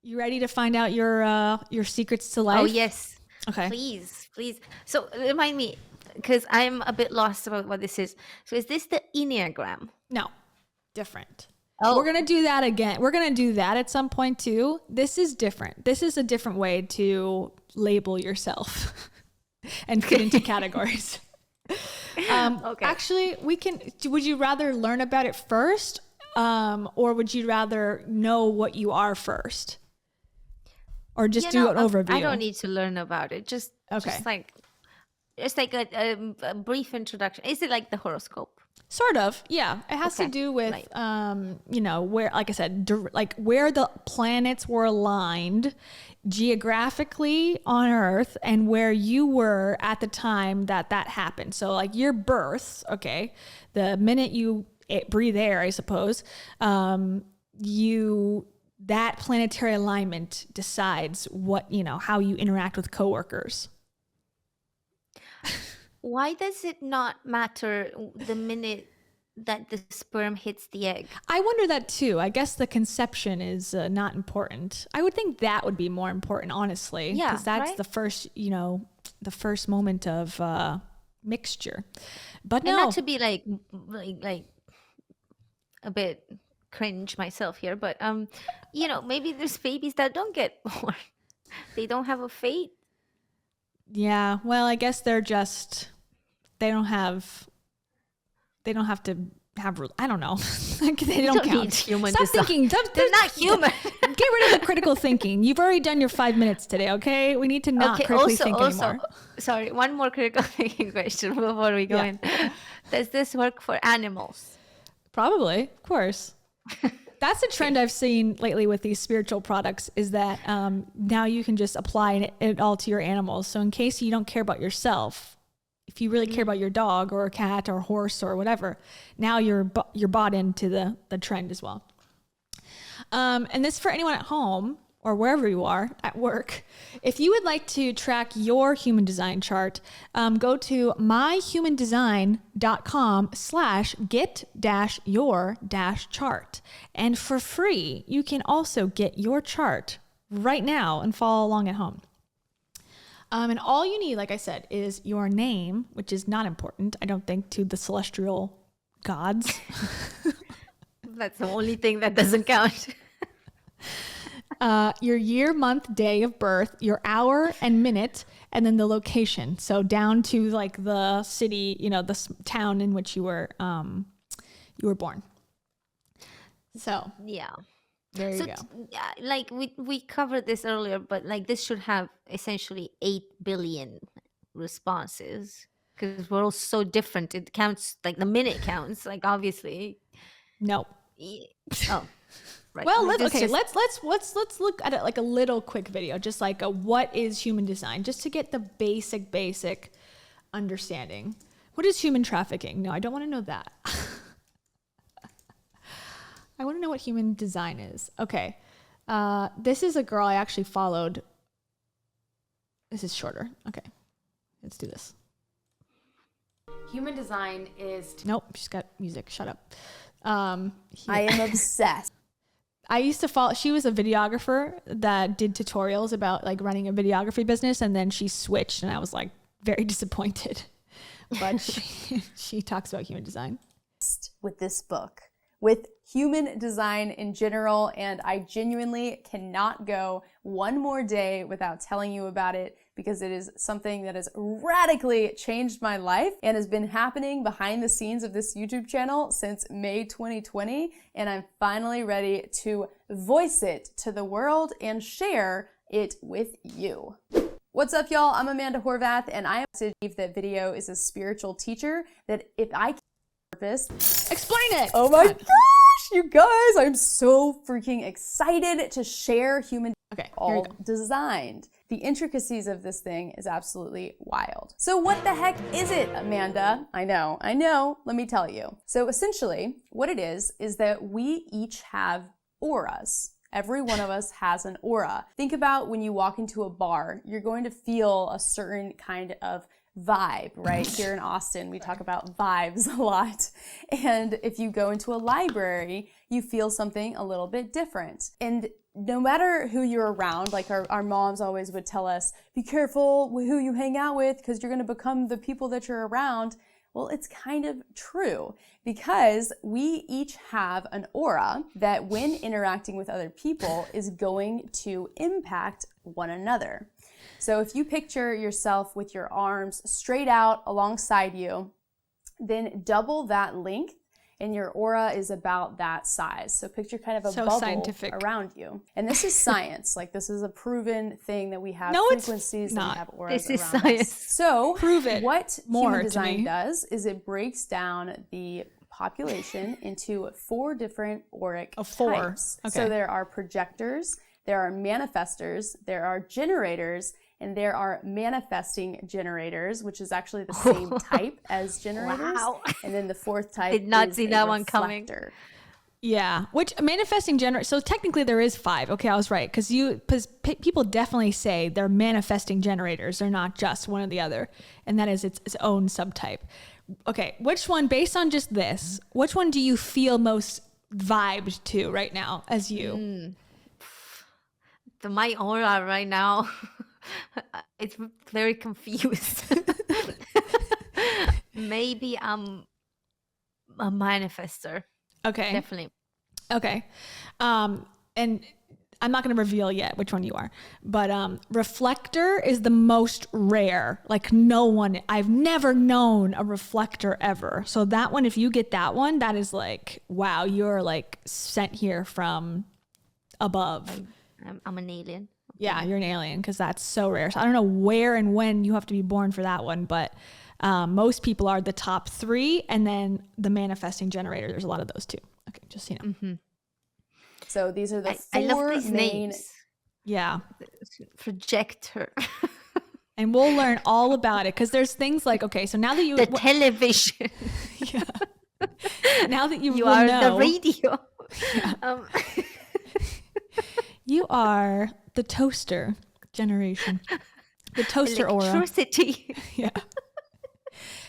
You ready to find out your secrets to life? Oh, yes. Okay. Please. So remind me, because I'm a bit lost about what this is. So is this the Enneagram? No, different. Oh, We're going to do that again. We're going to do that at some point too. This is different. This is a different way to label yourself and fit into categories. okay. Actually, would you rather learn about it first? Or would you rather know what you are first? Or just do an overview? I don't need to learn about it. Just like a brief introduction. Is it like the horoscope? Sort of, yeah. It has to do with, where, like I said, like where the planets were aligned geographically on Earth and where you were at the time that happened. So like your birth, okay, the minute you breathe air, I suppose, that planetary alignment decides what, how you interact with coworkers. Why does it not matter the minute that the sperm hits the egg? I wonder that too. I guess the conception is not important. I would think that would be more important, honestly. Yeah, because that's right? the first moment of mixture. But no. And not to be like a bit cringe myself here, but maybe there's babies that don't get born. They don't have a fate. Yeah, well, I guess they don't have to have, I don't know. Like they don't count. Need human Stop design. thinking. They're not human. Get rid of the critical thinking. You've already done your 5 minutes today, okay? We need to not critically think anymore. Sorry, one more critical thinking question before we go in. Does this work for animals? Probably, of course. That's a trend I've seen lately with these spiritual products is that now you can just apply it all to your animals. So in case you don't care about yourself, if you really care about your dog or a cat or a horse or whatever, now you're bought into the trend as well. And this for anyone at home or wherever you are at work. If you would like to track your human design chart, go to myhumandesign.com/get-your-chart. And for free, you can also get your chart right now and follow along at home. And all you need, like I said, is your name, which is not important, I don't think, to the celestial gods. That's the only thing that doesn't count. Your year, month, day of birth, your hour and minute, and then the location. So down to like the city, the town in which you were born. So yeah, there you go. Like we covered this earlier, but like this should have essentially 8 billion responses because we're all so different. It counts, like the minute counts. Like obviously, no. Oh. Right. Well, let's look at it like a little quick video, just like what is human design, just to get the basic understanding. What is human trafficking? No, I don't want to know that. I want to know what human design is. Okay, this is a girl I actually followed. This is shorter. Okay, let's do this. Human design is... Nope, she's got music. Shut up. I am obsessed. I used to follow, she was a videographer that did tutorials about like running a videography business, and then she switched and I was like very disappointed. But she talks about human design. With this book, with human design in general, and I genuinely cannot go one more day without telling you about it because it is something that has radically changed my life and has been happening behind the scenes of this YouTube channel since May 2020, and I'm finally ready to voice it to the world and share it with you. What's up, y'all? I'm Amanda Horvath, and I believe that video is a spiritual teacher that if I can purpose... Explain it! Oh my gosh, you guys! I'm so freaking excited to share human all designed. The intricacies of this thing is absolutely wild. So what the heck is it, Amanda? I know, let me tell you. So essentially, what it is that we each have auras. Every one of us has an aura. Think about when you walk into a bar, you're going to feel a certain kind of vibe, right? Here in Austin, we talk about vibes a lot. And if you go into a library, you feel something a little bit different. And no matter who you're around, like our moms always would tell us, be careful with who you hang out with because you're going to become the people that you're around. Well, it's kind of true because we each have an aura that when interacting with other people is going to impact one another. So if you picture yourself with your arms straight out alongside you, then double that length and your aura is about that size. So picture kind of a bubble scientific around you. And this is science. Like this is a proven thing that we have frequencies that we have auras this is around science. us. So Prove it what more human to design me. does is it breaks down the population into 4 different auric types. Okay. So there are projectors, there are manifestors, there are generators, and there are manifesting generators, which is actually the same type as generators. Wow. And then the 4th type Did not is see a that one coming. reflector. Yeah, which manifesting generator. So technically there is 5. Okay, I was right because people definitely say they're manifesting generators. They're not just one or the other, and that is its own subtype. Okay, which one, based on just this, which one do you feel most vibed to right now as you? My aura right now, it's very confused. Maybe I'm a manifester. Okay. Definitely. Okay. And I'm not going to reveal yet which one you are, but reflector is the most rare. Like I've never known a reflector ever. So that one, if you get that one, that is like, wow, you're like sent here from above. I'm an alien. Yeah, you're an alien because that's so rare. So I don't know where and when you have to be born for that one, but most people are the top 3, and then the manifesting generator. There's a lot of those too. Okay, just so you know. Mm-hmm. So these are the 4 I love these main names. Yeah. Projector. And we'll learn all about it because there's things like, okay, so now that you... The television. Yeah. Now that you are know, the radio. Yeah. You are the toaster generation. The toaster aura. Electricity. Yeah.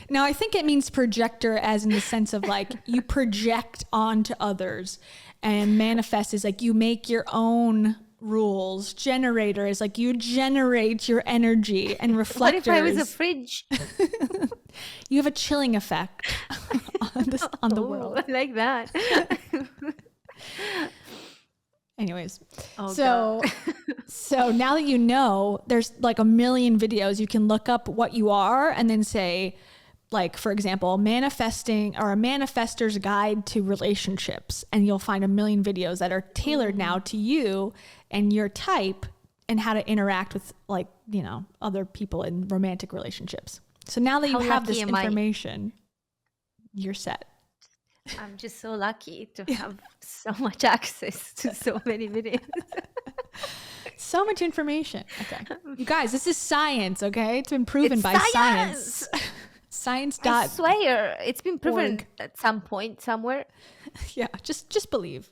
Now, I think it means projector as in the sense of like you project onto others, and manifest is like you make your own rules. Generator is like you generate your energy, and reflectors. What if I was a fridge? You have a chilling effect on the world. I like that. Anyways, Oh, so now that you know, there's like a million videos you can look up what you are and then say, like, for example, manifesting or a manifestor's guide to relationships. And you'll find a million videos that are tailored now to you and your type and how to interact with, like, you know, other people in romantic relationships. So now that you have this information, you're set. I'm just so lucky to have so much access to so many videos. So much information. Okay. You guys, this is science, okay? It's been proven It's by science. Science. I swear, it's been proven at some point somewhere. Yeah, just believe.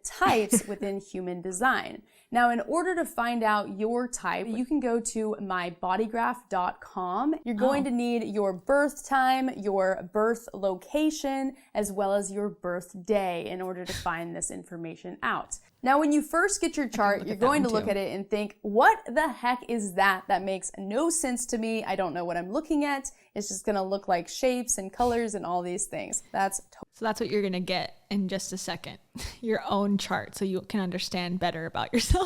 Types within human design. Now, in order to find out your type, you can go to mybodygraph.com. You're going to need your birth time, your birth location, as well as your birthday in order to find this information out. Now, when you first get your chart, you're going to look at it and think, what the heck is that? That makes no sense to me. I don't know what I'm looking at. It's just going to look like shapes and colors and all these things. So that's what you're going to get in just a second. Your own chart so you can understand better about yourself.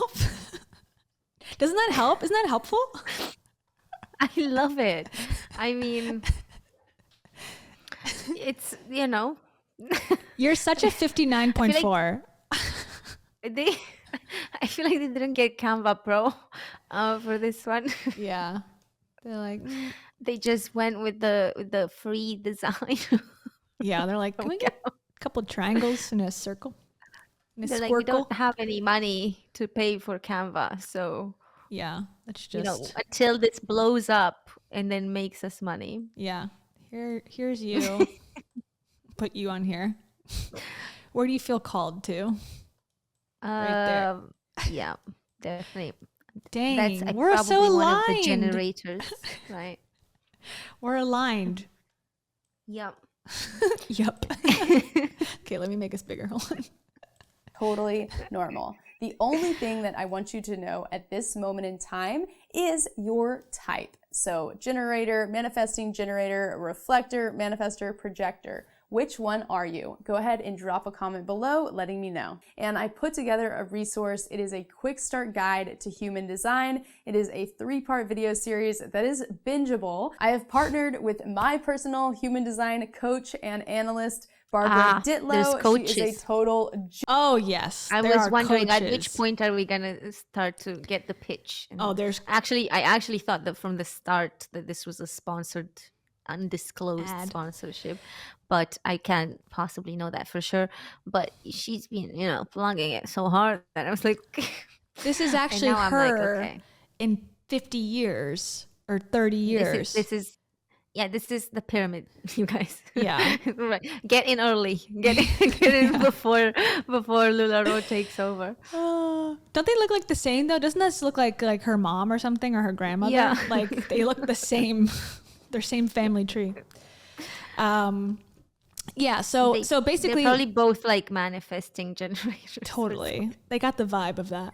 Doesn't that help? Isn't that helpful? I love it. I mean, it's, you know. You're such a 59.4. I feel like they didn't get Canva Pro for this one. Yeah. They're like... They just went with the free design. Yeah, they're like, can we get a couple of triangles and a circle? And They're like, we don't have any money to pay for Canva, so yeah, that's just, you know, until this blows up and then makes us money. Yeah, here's you. Put you on here. Where do you feel called to? Right there. Yeah, definitely. Dang, we're so aligned. One of the generators, right? We're aligned. Yep. Yep. Okay, let me make us bigger. Hold on. Totally normal. The only thing that I want you to know at this moment in time is your type. So generator, manifesting generator, reflector, manifestor, projector. Which one are you? Go ahead and drop a comment below letting me know. And I put together a resource. It is a quick start guide to human design. It is a 3-part video series that is bingeable. I have partnered with my personal human design coach and analyst, Barbara Ditlow. She is a total... Oh, yes. I was wondering at which point are we going to start to get the pitch? And I actually thought that from the start that this was a sponsored, undisclosed sponsorship, but I can't possibly know that for sure. But she's been, plugging it so hard that I was like... This is actually her in 50 years or 30 years. This is the pyramid, you guys. Yeah. Right. Get in early. Get in before LuLaRoe takes over. Don't they look like the same though? Doesn't this look like her mom or something, or her grandmother? Yeah. Like they look the same. Their same family tree. Yeah. So basically, they're probably both like manifesting generators. Totally. They got the vibe of that.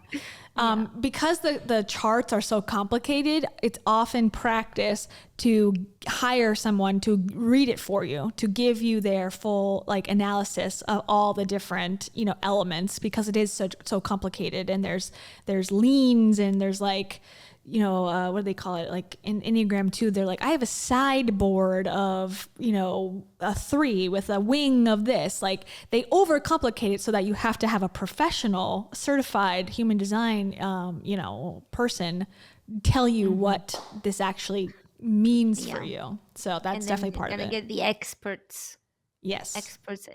Because the charts are so complicated, it's often practice to hire someone to read it for you, to give you their full analysis of all the different, elements, because it is so complicated. And there's leans and there's what do they call it? Like in Enneagram 2, they're like, I have a sideboard of, a 3 with a wing of this. Like they overcomplicate it so that you have to have a professional, certified human design, person tell you what this actually means for you. So that's definitely part of it. Gonna get the experts'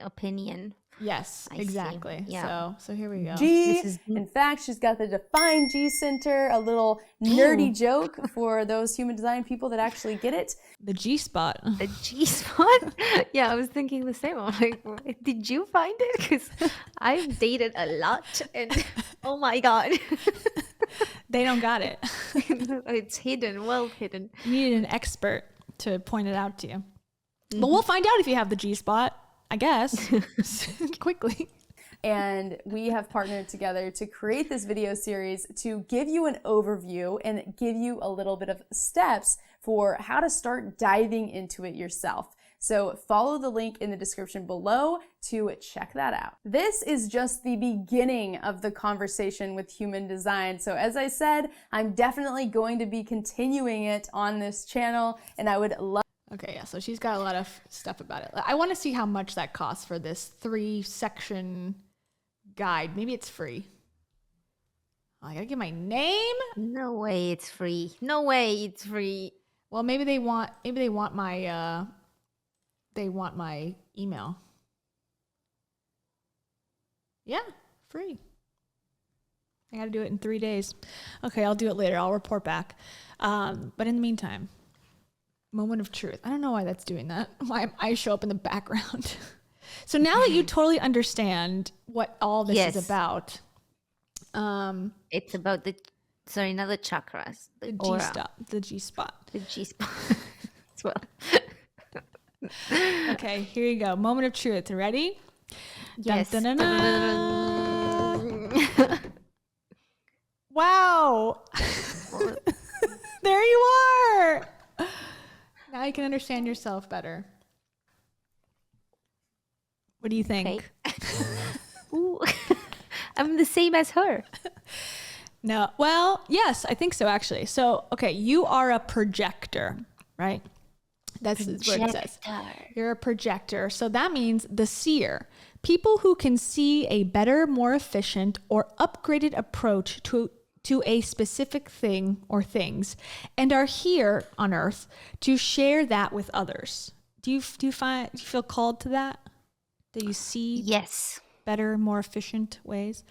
opinion. Yes, exactly. Yeah. So here we go. In fact, she's got the defined G center, a little nerdy joke for those human design people that actually get it. The G spot. The G spot? Yeah, I was thinking the same. I'm like, did you find it? Because I've dated a lot and oh my God. They don't got it. It's hidden, well hidden. You need an expert to point it out to you. But we'll find out if you have the G spot. I guess, quickly. And we have partnered together to create this video series to give you an overview and give you a little bit of steps for how to start diving into it yourself. So follow the link in the description below to check that out. This is just the beginning of the conversation with human design. So as I said, I'm definitely going to be continuing it on this channel, and I would love... Okay, yeah, so she's got a lot of stuff about it. I want to see how much that costs for this 3-section guide. Maybe it's free. Oh, I gotta give my name? No way it's free. No way it's free. Well, maybe they want my email. Yeah, free. I gotta do it in 3 days. Okay, I'll do it later. I'll report back. But in the meantime, moment of truth. I don't know why that's doing that. Why I show up in the background. So now that you totally understand what all this is about. It's about not the chakras. The G spot. The G spot as well. Okay, here you go. Moment of truth. Ready? Yes. Dun, dun, dun, dun. Wow. There you are. Now you can understand yourself better. What do you think? Okay. Ooh. I'm the same as her. No. Well, yes, I think so, actually. So, okay, you are a projector, right? That's what it says. You're a projector. So that means the seer. People who can see a better, more efficient, or upgraded approach to a specific thing or things, and are here on Earth to share that with others. Do you feel called to that? Do you see better, more efficient ways?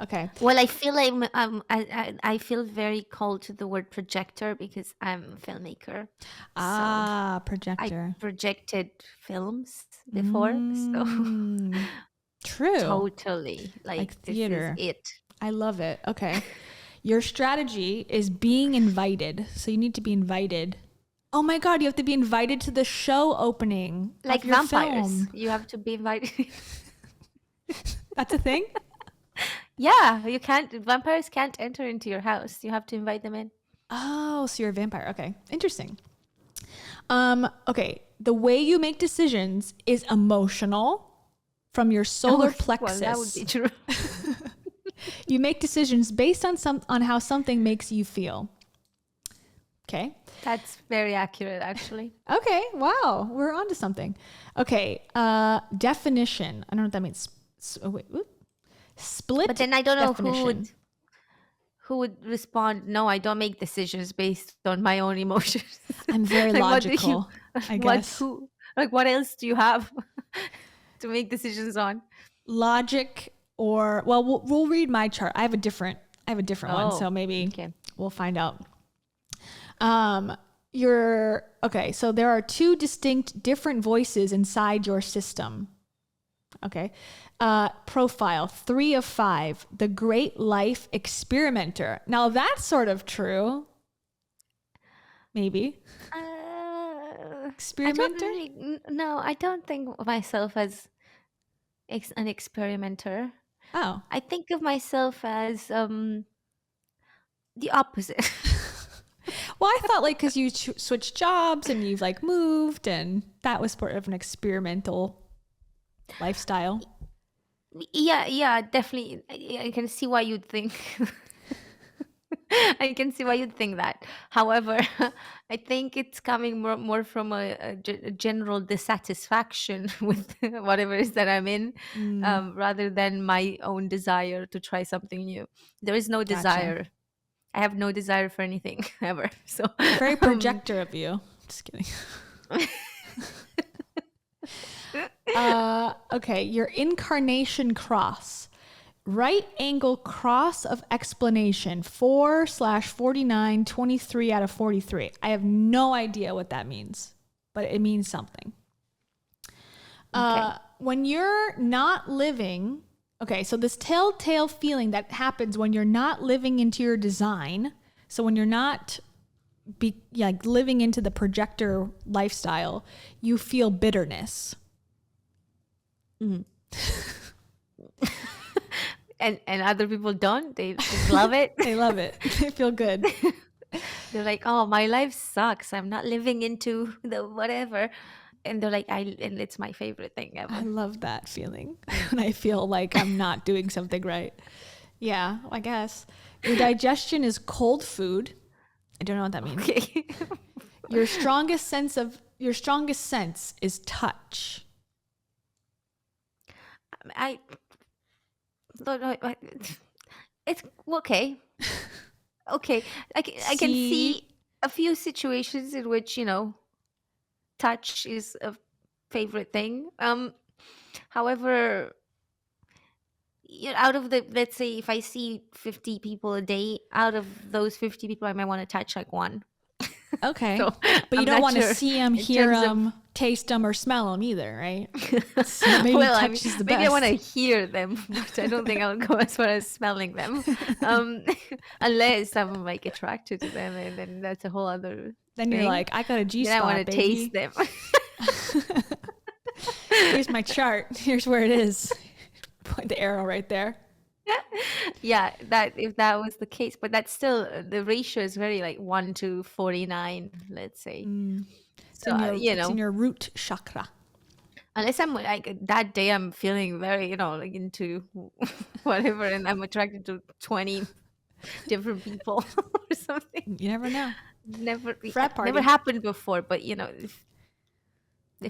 Okay. Well, I feel like I feel very called to the word projector because I'm a filmmaker. Projector. I projected films before, so true. Totally, like theater. This is it. I love it. Okay. Your strategy is being invited. So you need to be invited. Oh my God, you have to be invited to the show opening. Like of your vampires. film. You have to be invited. That's a thing? Yeah, you can't. Vampires can't enter into your house. You have to invite them in. Oh, so you're a vampire. Okay. Interesting. Okay. The way you make decisions is emotional from your solar plexus. Well, that would be true. You make decisions based on how something makes you feel. Okay. That's very accurate, actually. Okay. Wow. We're onto something. Okay. Definition. I don't know what that means. Split. But then I don't know definition. who would respond. No, I don't make decisions based on my own emotions. I'm very Like, what do logical, I guess. What else do you have to make decisions on? Logic or we'll read my chart. I have a different one, so maybe Okay. we'll find out. Okay, so there are two distinct different voices inside your system. Okay. Profile 3 of 5, the great life experimenter. Now that's sort of true. Maybe. Experimenter? I don't think of myself as an experimenter. Oh. I think of myself as the opposite. Well, I thought like because you switched jobs and you've like moved, and that was sort of an experimental lifestyle. Yeah, definitely. I can see why you'd think. I can see why you'd think that. However, I think it's coming more from a general dissatisfaction with whatever it is that I'm in, rather than my own desire to try something new. There is no desire. I have no desire for anything ever. So very projector of you. Just kidding. Okay, your incarnation cross. Right angle cross of explanation 4/49, 23 out of 43. I have no idea what that means, but it means something. Okay. When you're not living, okay, so this telltale feeling that happens when you're not living into your design. So when you're not living into the projector lifestyle, you feel bitterness. And other people don't. They just love it. They love it. They feel good. They're like, oh, my life sucks. I'm not living into the whatever. And they're like, and it's my favorite thing ever. I love that feeling when I feel like I'm not doing something right. Yeah, I guess. Your digestion is cold food. I don't know what that means. Okay. Your strongest sense is touch. It's okay. Okay. I can see a few situations in which, touch is a favorite thing. However, out of let's say if I see 50 people a day, out of those 50 people, I might want to touch like one. Okay. So, but you I'm don't not want to sure see them, in hear terms of- them, taste them, or smell them either, right? So maybe Well, touch is the maybe best. I want to hear them, but I don't think I'll go as far as smelling them, unless I'm like attracted to them, and then that's a whole other. Then you're thing. like, I got a G Then I spot, want to baby. taste them. Here's my chart. Here's where it is. Point the arrow right there. Yeah, if that was the case, but that's still the ratio is very like 1 to 49, let's say. It's in your root chakra. Unless I'm like that day I'm feeling very like into whatever, and I'm attracted to 20 different people or something. You never know. Frat party. Never happened before, but if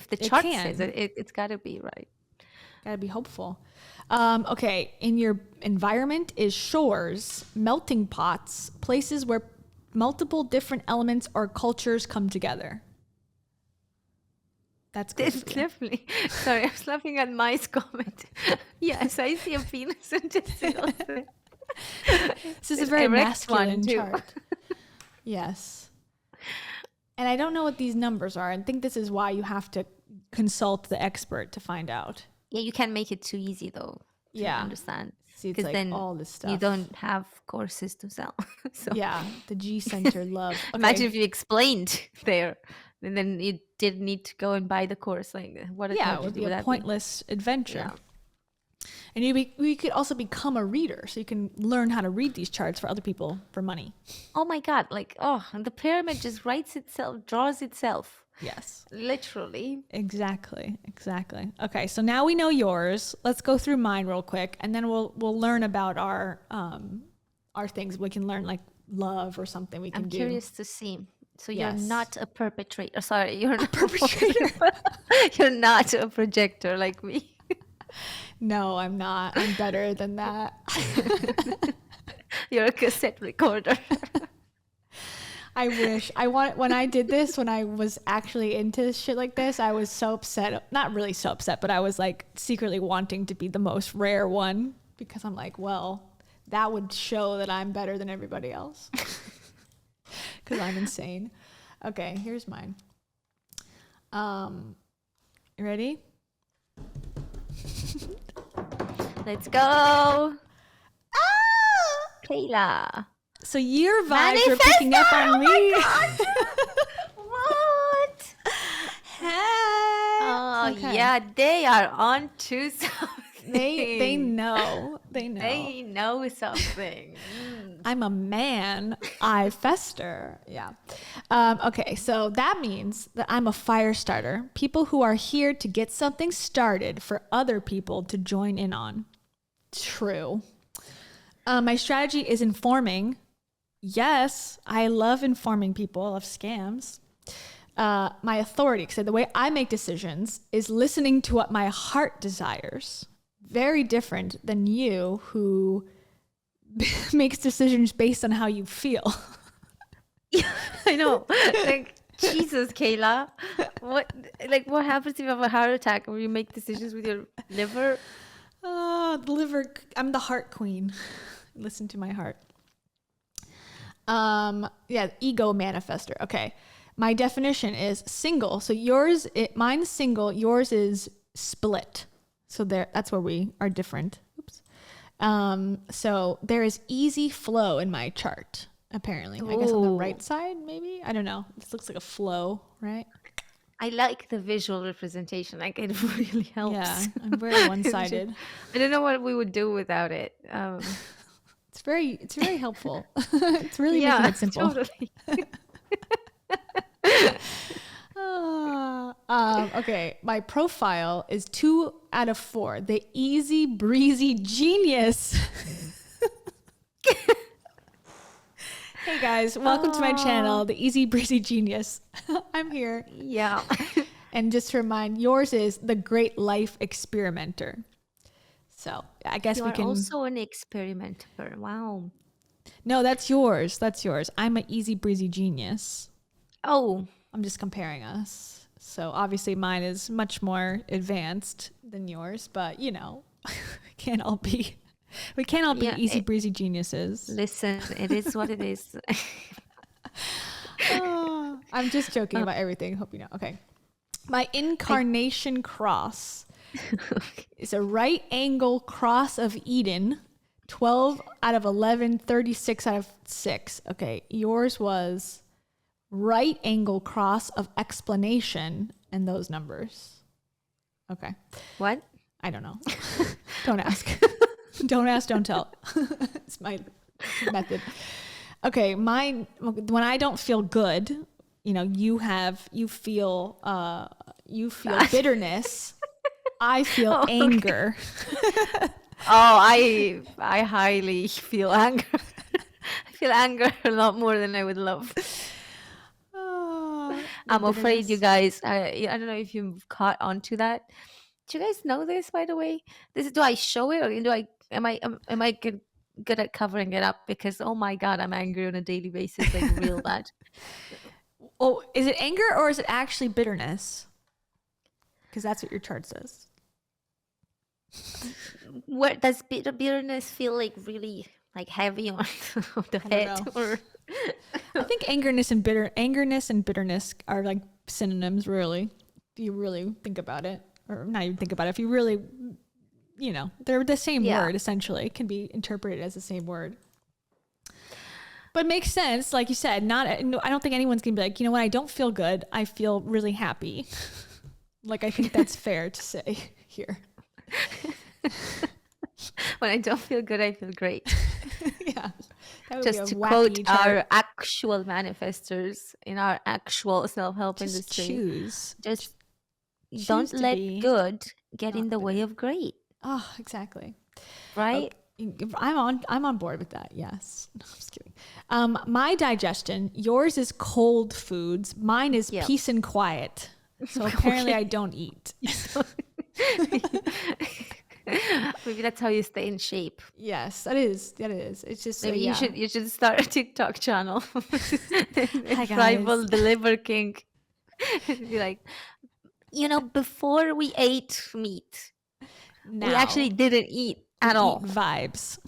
the chart can. says it's got to be right. Gotta be hopeful. Okay, in your environment is shores, melting pots, places where multiple different elements or cultures come together. That's good. It's definitely. Sorry, I was laughing at Mai's comment. Yes, I see a penis and testicles. This is a very erect one, masculine too. chart. Yes. And I don't know what these numbers are. I think this is why you have to consult the expert to find out. Yeah, you can't make it too easy though. To understand. See, it's Because like then all this stuff. you don't have courses to sell. So Yeah, the G center love. Okay. imagine if you explained there, and then you didn't need to go and buy the course. Like, what? Yeah, how it would would be a that pointless adventure. Yeah. And you could also become a reader, so you can learn how to read these charts for other people for money. Oh my God. Like, the pyramid just writes itself, draws itself. Yes. Literally. Exactly. Okay, so now we know yours. Let's go through mine real quick, and then we'll learn about our things. We can learn like love or something we can do. I'm curious to see. So Yes. you're not a perpetrator. Sorry, you're not A perpetrator. You're not a projector like me. No, I'm not. I'm better than that. You're a cassette recorder. I wish. When I did this, when I was actually into shit like this, I was so upset. Not really so upset, but I was like secretly wanting to be the most rare one, because I'm like, well, that would show that I'm better than everybody else. Because I'm insane. Okay, here's mine. You ready? Let's go. Kayla. So your vibes are picking up on me. What? Hey. Oh, Okay. yeah, they are on to something. They know. They know something. I'm a man. I fester. Yeah. Okay, so that means that I'm a fire starter. People who are here to get something started for other people to join in on. True. My strategy is informing. Yes, I love informing people of scams. My authority, because the way I make decisions is listening to what my heart desires. Very different than you, who makes decisions based on how you feel. I know. Like, Jesus, Kayla. What happens if you have a heart attack or you make decisions with your liver? The liver. I'm the heart queen. Listen to my heart. Ego manifester. Okay. My definition is single. So mine's single, yours is split. So that's where we are different. Oops. So there is easy flow in my chart, apparently. I guess on the right side, maybe? I don't know. This looks like a flow, right? I like the visual representation. Like, it really helps. Yeah, I'm very one-sided. I don't know what we would do without it. It's very helpful. It's really making it simple. Totally. Okay, my profile is 2 out of 4. The easy breezy genius. Hey guys, welcome to my channel, the easy breezy genius. I'm here. Yeah. And just to remind, yours is the great life experimenter. So I guess You we are can. also an experimenter. Wow. No, that's yours. I'm an easy breezy genius. Oh. I'm just comparing us. So obviously mine is much more advanced than yours, but we can't all be easy breezy geniuses. Listen, it is what it is. I'm just joking about everything. Hope you know. Okay. My incarnation cross is a right angle cross of Eden. 12 out of 11, 36 out of 6. Okay. Yours was right angle cross of explanation and those numbers. Okay. What? I don't know. Don't ask. Don't ask, don't tell. It's my method. Okay, mine, when I don't feel good, you feel bitterness. I feel anger. I highly feel anger. I feel anger a lot more than I would love. I'm afraid, you guys. I don't know if you've caught on to that. Do you guys know this, by the way? Do I show it, or am I good at covering it up? Because, oh my God, I'm angry on a daily basis, like real bad. Oh, is it anger or is it actually bitterness? Because that's what your chart says. Where does bitterness feel like really like heavy on the head? Or I think angerness and bitterness are like synonyms, really. If you really think about it, or not even think about it, if you really, they're the same word essentially. It can be interpreted as the same word. But it makes sense, like you said. I don't think anyone's gonna be like, when I don't feel good, I feel really happy. Like, I think that's fair to say here. When I don't feel good, I feel great. Yeah. That would Just be to a wacky quote chart. our actual manifestors in our actual self-help Just industry, choose. just choose don't to let be good get in not the way bitter. of great, Oh, exactly. right? I'm on board with that. Yes. No, I'm just kidding. My digestion, yours is cold foods. Mine is Yep. peace and quiet. So apparently I don't eat. Maybe that's how you stay in shape. Yes, that is. It's just Maybe yeah. you should start a TikTok channel Hi, and rival guys. the Liver King. Be like, before we ate meat, Now we actually didn't eat we at all. eat vibes.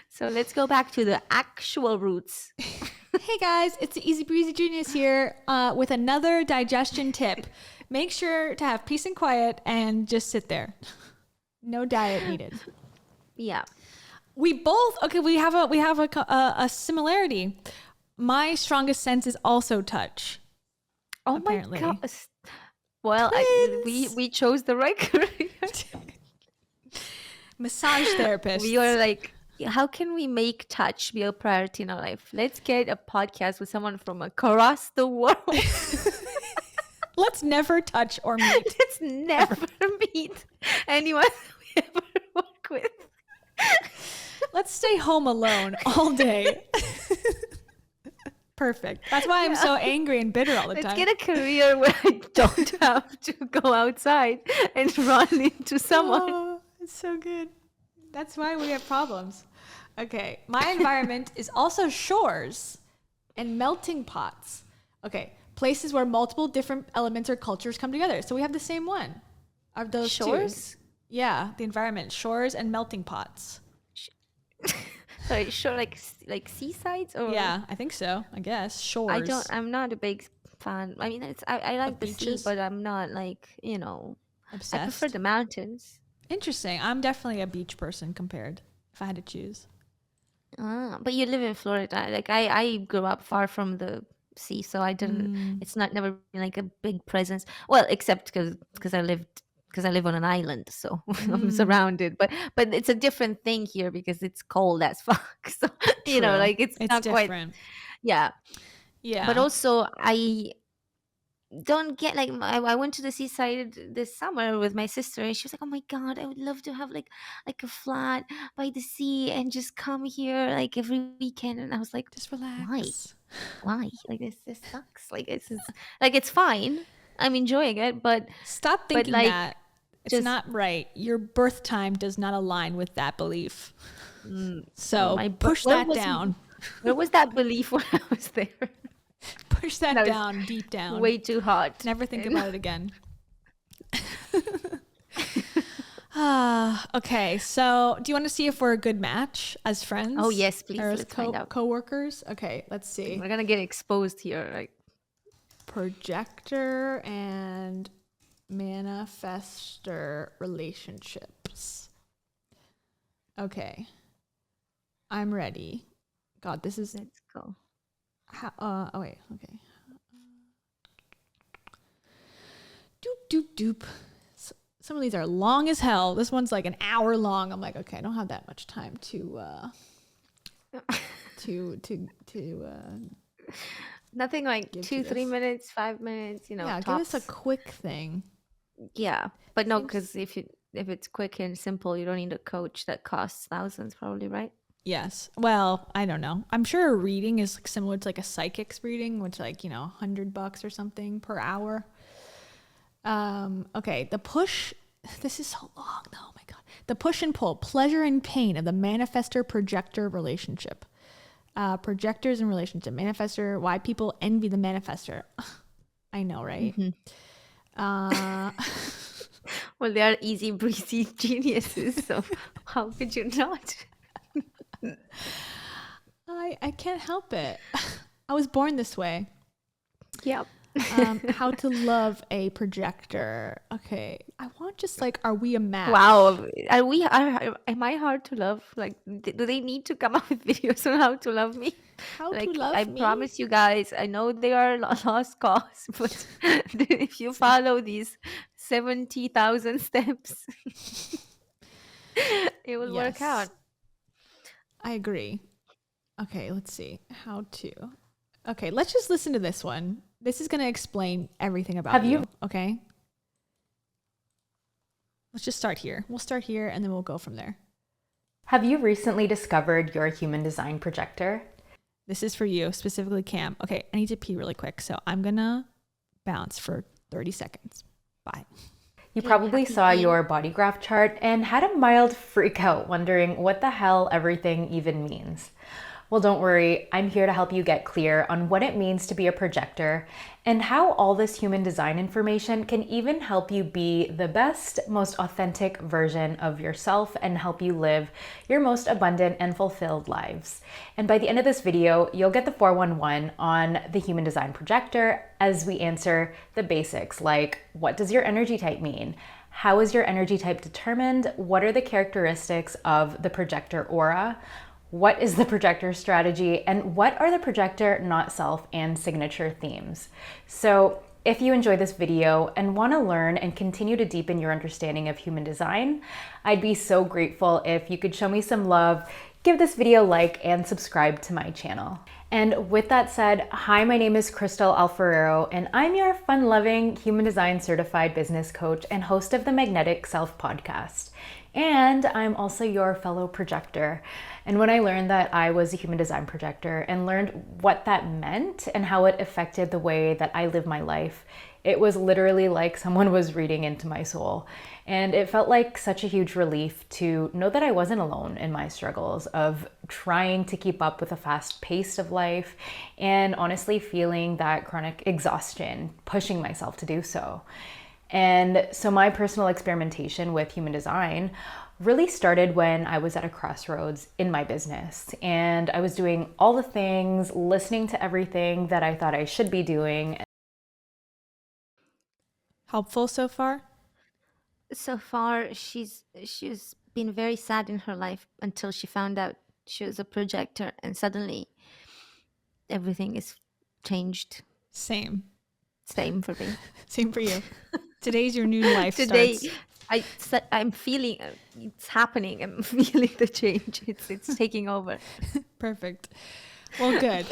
So let's go back to the actual roots. Hey guys, it's the Easy Breezy Genius here with another digestion tip. Make sure to have peace and quiet and just sit there. No diet needed. Yeah. We both we have a similarity. My strongest sense is also touch. Oh Apparently. my god. Well, we chose the right career. Massage therapist. We are like, how can we make touch be a priority in our life? Let's get a podcast with someone from across the world. Let's never touch or meet. Let's never meet anyone we ever work with. Let's stay home alone all day. Perfect. That's why I'm so angry and bitter all the time. Let's get a career where I don't have to go outside and run into someone. Oh, it's so good. That's why we have problems. Okay. My environment is also shores and melting pots. Okay. Places where multiple different elements or cultures come together. So we have the same one. Are those Shores? two? Yeah. The environment, shores and melting pots. Sorry, sure, like seasides or Yeah, I think so. I guess shores. I'm not a big fan. I mean, I like the sea, beaches? but I'm not like, I Obsessed. prefer the mountains. Interesting. I'm definitely a beach person compared. If I had to choose. But you live in Florida. Like I grew up far from the sea, so I didn't. It's never been like a big presence. Well, except because I live on an island, so I'm surrounded. But it's a different thing here because it's cold as fuck. So True. like it's not different. quite. Yeah. Yeah. But also I don't get like I went to the seaside this summer with my sister and she was like, oh my god, I would love to have like a flat by the sea and just come here like every weekend. And I was like, just relax. Why like this sucks, like it's fine, I'm enjoying it, but stop thinking like, that it's not right. Your birth time does not align with that belief. So push that down. Where was that belief when I was there? Push that down, deep down. Way too hot. Never think about it again. Okay, so do you want to see if we're a good match as friends? Oh yes, please. Or as Let's find out. co-workers? Okay, let's see. We're gonna get exposed here. Like projector and manifestor relationships. Okay, I'm ready. God, this is. Let's go. Oh wait, okay. Doop doop doop. Some of these are long as hell. This one's like an hour long. I'm like, okay, I don't have that much time to nothing like 2-3 minutes, 5 minutes, yeah, tops. give us a quick thing. Yeah, but no, because if it's quick and simple, you don't need a coach that costs thousands, probably, right? Yes. Well, I don't know. I'm sure a reading is like similar to like a psychic's reading, which like, $100 or something per hour. Okay. The push, this is so long though. Oh my God. The push and pull, pleasure and pain of the manifestor projector relationship. Projectors and relationship. Manifestor, why people envy the manifestor. I know, right? Well, they are easy breezy geniuses, so how could you not? I can't help it. I was born this way. Yep. How to love a projector. Okay. I want just like, are we a match? Wow. Am I hard to love? Like, do they need to come up with videos on how to love me? How like, to love I me? promise you guys, I know they are lost cause, but if you follow these 70,000 steps. It would work out. I agree. Okay, let's see how to. Okay, let's just listen to this one. This is going to explain everything about you. Okay. Let's just start here. We'll start here and then we'll go from there. Have you recently discovered your human design projector? This is for you, specifically Cam. Okay, I need to pee really quick, so I'm going to bounce for 30 seconds. Bye. You probably saw your body graph chart and had a mild freak out wondering what the hell everything even means. Well, don't worry, I'm here to help you get clear on what it means to be a projector and how all this human design information can even help you be the best, most authentic version of yourself and help you live your most abundant and fulfilled lives. And by the end of this video, you'll get the 411 on the human design projector as we answer the basics like, what does your energy type mean? How is your energy type determined? What are the characteristics of the projector aura? What is the projector strategy, and what are the projector not self and signature themes? So if you enjoy this video and want to learn and continue to deepen your understanding of human design, I'd be so grateful if you could show me some love, give this video a like, and subscribe to my channel. And with that said, hi, my name is Crystal Alfarero, and I'm your fun-loving human design certified business coach and host of the Magnetic Self podcast. And I'm also your fellow projector. And when I learned that I was a human design projector and learned what that meant and how it affected the way that I live my life, it was literally like someone was reading into my soul. And it felt like such a huge relief to know that I wasn't alone in my struggles of trying to keep up with the fast pace of life and honestly feeling that chronic exhaustion, pushing myself to do so. And so my personal experimentation with human design really started when I was at a crossroads in my business. And I was doing all the things, listening to everything that I thought I should be doing. Helpful so far? So far, she's been very sad in her life until she found out she was a projector, and suddenly everything is changed. Same for me. Same for you. Today's your new life Today, starts. I'm feeling it's happening. I'm feeling the change. It's taking over. Perfect. Well, good.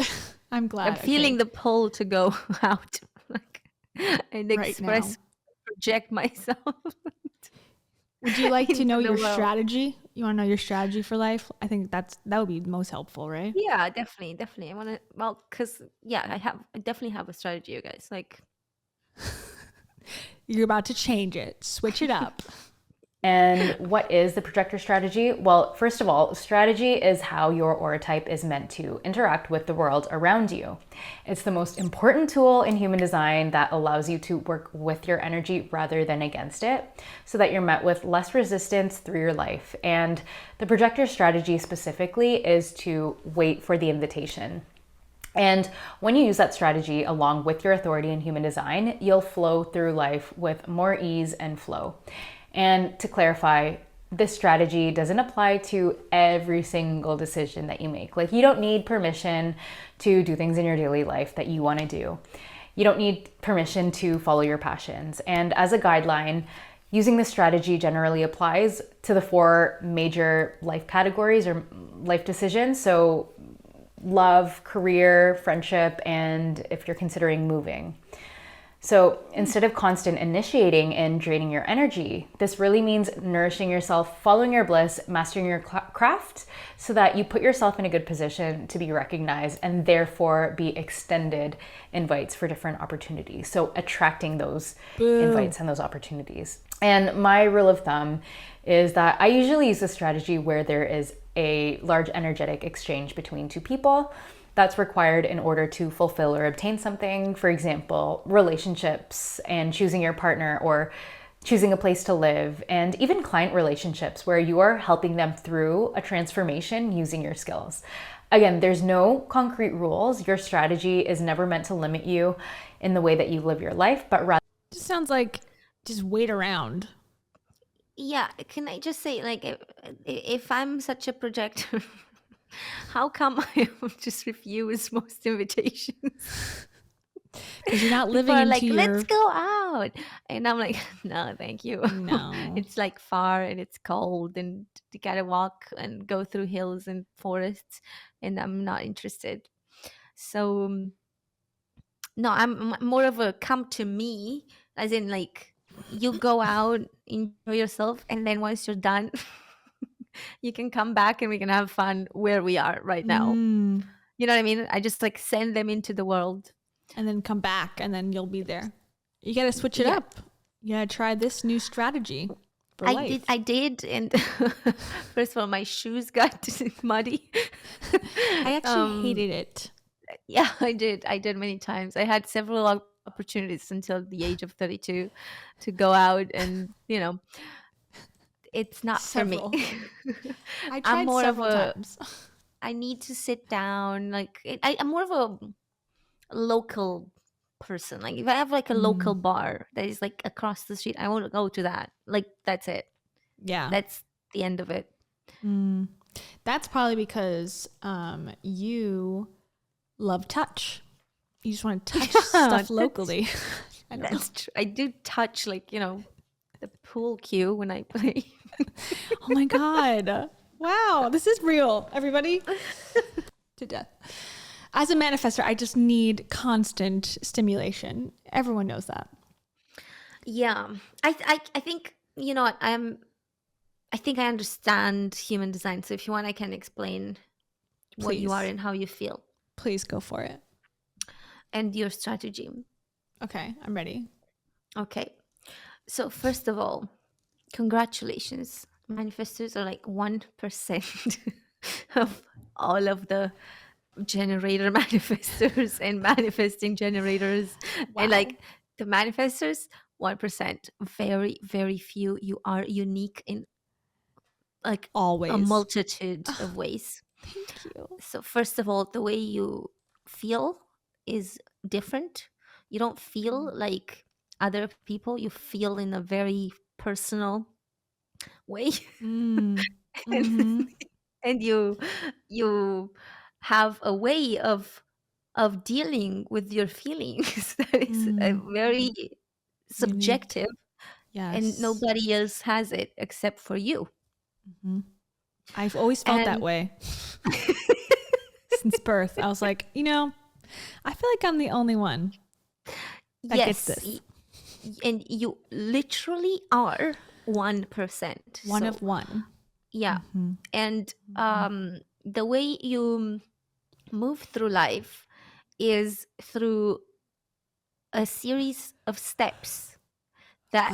I'm glad. I'm feeling the pull to go out, like, and Right express, now. project myself. Would you like to know into the your world. strategy? You want to know your strategy for life? I think that would be most helpful, right? Yeah, definitely. I want to, because I definitely have a strategy, you guys. Like, You're about to change it. Switch it up. And what is the projector strategy? Well, first of all, strategy is how your aura type is meant to interact with the world around you. It's the most important tool in human design that allows you to work with your energy rather than against it, so that you're met with less resistance through your life. And the projector strategy specifically is to wait for the invitation. And when you use that strategy along with your authority in human design, you'll flow through life with more ease and flow. And to clarify, this strategy doesn't apply to every single decision that you make. Like, you don't need permission to do things in your daily life that you want to do. You don't need permission to follow your passions. And as a guideline, using this strategy generally applies to the 4 major life categories or life decisions. So love, career, friendship, and if you're considering moving. So instead of constant initiating and draining your energy, this really means nourishing yourself, following your bliss, mastering your craft, so that you put yourself in a good position to be recognized and therefore be extended invites for different opportunities. So attracting those invites and those opportunities. And my rule of thumb is that I usually use a strategy where there is a large energetic exchange between 2 people that's required in order to fulfill or obtain something. For example, relationships and choosing your partner, or choosing a place to live, and even client relationships where you are helping them through a transformation using your skills. Again, there's no concrete rules. Your strategy is never meant to limit you in the way that you live your life, but rather... Just sounds like just wait around. yeah, can I just say, like, if I'm such a projector, how come I just refuse most invitations? Because you're not People living are into like, your... let's go out. And I'm like, no, thank you. No. It's like far and it's cold and you gotta walk and go through hills and forests, and I'm not interested. So no, I'm more of a come to me, as in like you go out, enjoy yourself, and then once you're done, you can come back and we can have fun where we are right now. Mm. You know what I mean? I just like send them into the world. And then come back and then you'll be there. You got to switch it Yeah. up. You got to try this new strategy for life. I did, and first of all, my shoes got muddy. I actually hated it. Yeah, I did many times. I had several opportunities until the age of 32 to go out, and it's not Several. for me. I I'm tried more of several a times. I need to sit down. Like I'm more of a local person. Like if I have like a local bar that is like across the street, I want to go to that. Like that's it. Yeah. That's the end of it. That's probably because you love touch. You just want to touch stuff locally. I don't know. That's true. I do touch like the pool cue when I play. Oh my God. Wow. This is real, everybody. To death. As a manifestor, I just need constant stimulation. Everyone knows that. Yeah. I think, what I think I understand human design. So if you want, I can explain what you Please. are and how you feel Please go for it. and your strategy. Okay, I'm ready. Okay. So first of all, congratulations. Manifestors are like 1% of all of the generator manifestors and manifesting generators. Wow. And like the manifestors, 1%. Very, very few. You are unique in like Always. a multitude of ways. Thank you. So first of all, the way you feel is different. You don't feel like other people. You feel in a very personal way. Mm-hmm. And you have a way of dealing with your feelings that is very subjective. Yes. And nobody else has it except for you. I've always felt that And- way. Since birth. I was like, I feel like I'm the only one that gets this. And you literally are 1%. One So, of one. yeah. And the way you move through life is through a series of steps that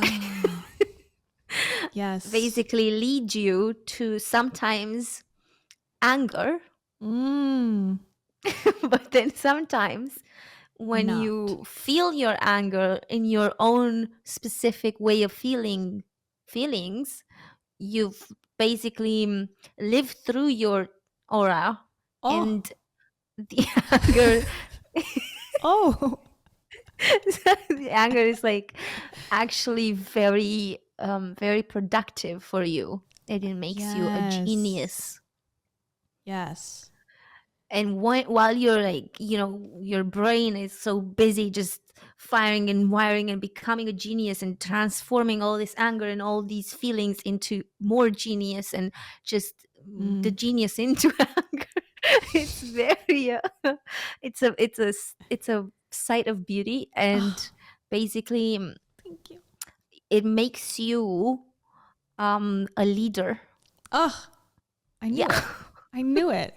Yes. basically lead you to sometimes anger, but then sometimes when Not. you feel your anger in your own specific way of feelings, you've basically lived through your aura, and the anger the anger is like actually very very productive for you, and it makes you a genius. Yes. And while you're like your brain is so busy just firing and wiring and becoming a genius and transforming all this anger and all these feelings into more genius and just the genius into anger, it's very it's a sight of beauty, and basically Thank you. it makes you a leader. I knew it. I knew it.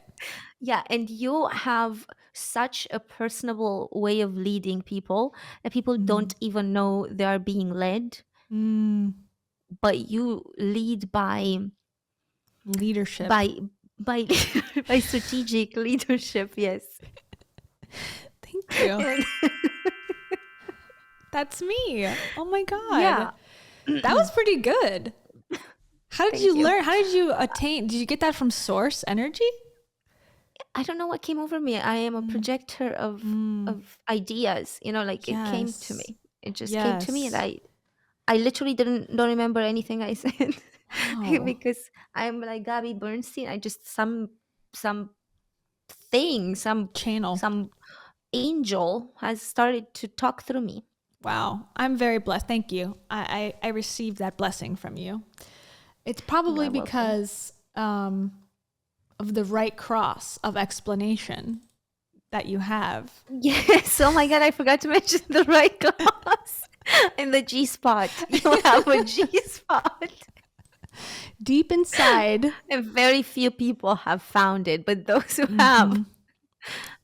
Yeah, and you have such a personable way of leading people that people don't even know they are being led, but you lead by Leadership. by strategic leadership. Yes. Thank you. That's me. Oh my God. Yeah. That was pretty good. How did Thank you you. learn? How did you attain? Did you get that from source energy? I don't know what came over me. I am a projector of ideas. Like it came to me. It just came to me, and I literally don't remember anything I said. Wow. Because I'm like Gabby Bernstein. I just some thing, some Channel. some angel has started to talk through me. Wow. I'm very blessed. Thank you. I received that blessing from you. It's probably You're welcome. because of the right cross of explanation that you have. Yes. Oh my God, I forgot to mention the right class in the G spot. You have a G spot. Deep inside, And very few people have found it, but those who have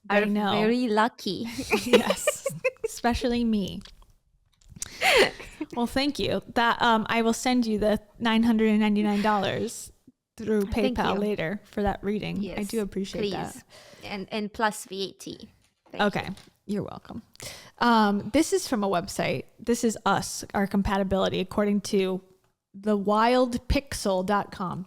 they are know. very lucky. Yes, especially me. Well, thank you. That I will send you the $999 through Thank PayPal you. later for that reading. I Yes, do appreciate please. that. And plus VAT. Thank Okay, you're welcome. This is from a website. This is us, our compatibility, according to thewildpixel.com.